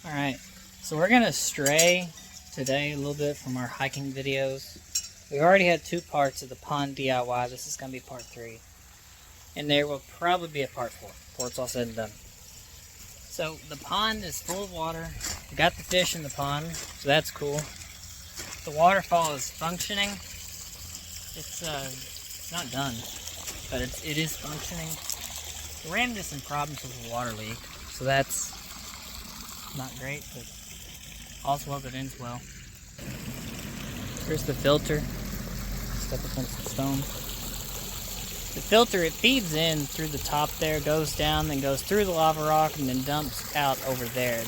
Alright, so we're going to stray today a little bit from our hiking videos. We already had 2 parts of the pond DIY. This is going to be part 3. And there will probably be a part 4 before it's all said and done. So the pond is full of water. We got the fish in the pond, so that's cool. The waterfall is functioning. It's not done, but it is functioning. We ran into some problems with the water leak, so that's not great, but all's well that ends well. Here's the filter. Step up on some stone. The filter, it feeds in through the top there, goes down, then goes through the lava rock, and then dumps out over there.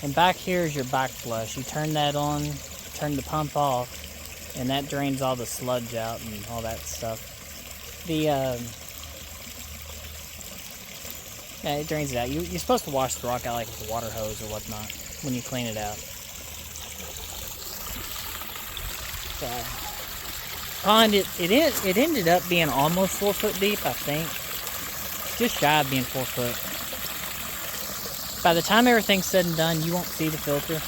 And back here is your backflush. You turn that on, turn the pump off, and that drains all the sludge out and all that stuff. Yeah, it drains it out. You're supposed to wash the rock out like with a water hose or whatnot when you clean it out. Pond, it ended up being almost 4 foot deep, I think. Just shy of being 4 foot. By the time everything's said and done, you won't see the filter.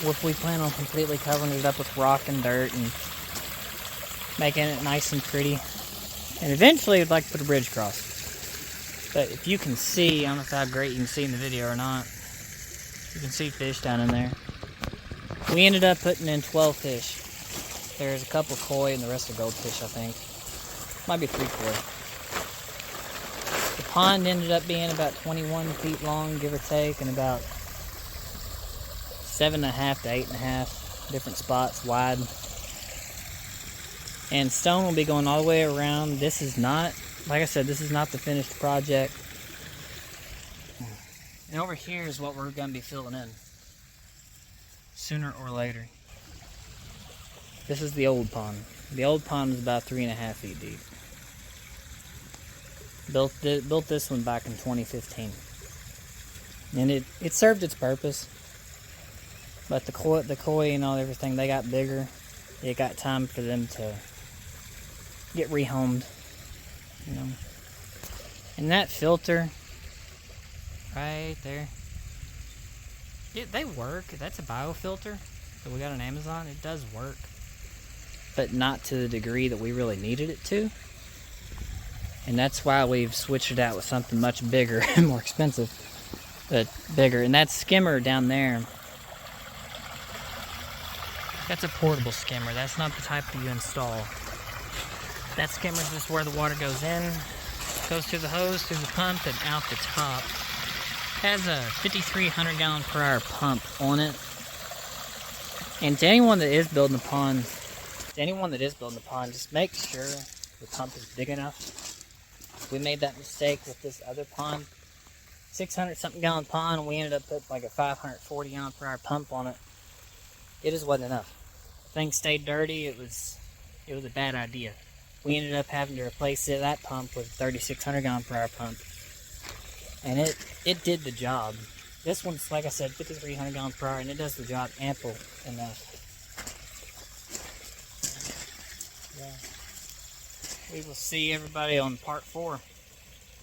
If we plan on completely covering it up with rock and dirt and making it nice and pretty. And eventually I'd like to put a bridge across. But if you can see, I don't know how great you can see in the video or not. You can see fish down in there. We ended up putting in 12 fish. There's a couple koi and the rest are goldfish, I think. Might be 3 koi. The pond ended up being about 21 feet long, give or take, and about 7.5 to 8.5 different spots wide. And stone will be going all the way around. This is not, like I said, this is not the finished project. And over here is what we're going to be filling in, sooner or later. This is the old pond. The old pond is about 3.5 feet deep. Built this one back in 2015. And it served its purpose. But the koi and all everything, they got bigger. It got time for them to get rehomed. You know. And that filter right there, they work. That's a biofilter that we got on Amazon. It does work, but not to the degree that we really needed it to. And that's why we've switched it out with something much bigger and more expensive, but bigger. And that skimmer down there, that's a portable skimmer. That's not the type that you install. That skimmer is just where the water goes in, goes through the hose, through the pump, and out the top. It has a 5,300 gallon per hour pump on it. And to anyone that is building a pond, just make sure the pump is big enough. We made that mistake with this other pond, 600 something gallon pond, and we ended up putting like a 540 gallon per hour pump on it. It just wasn't enough. Things stayed dirty. It was a bad idea. We ended up having to replace that pump with a 3,600 gallon per hour pump. And it did the job. This one's, like I said, 5,300 gallons per hour, and it does the job ample enough. Yeah. We will see everybody on part 4.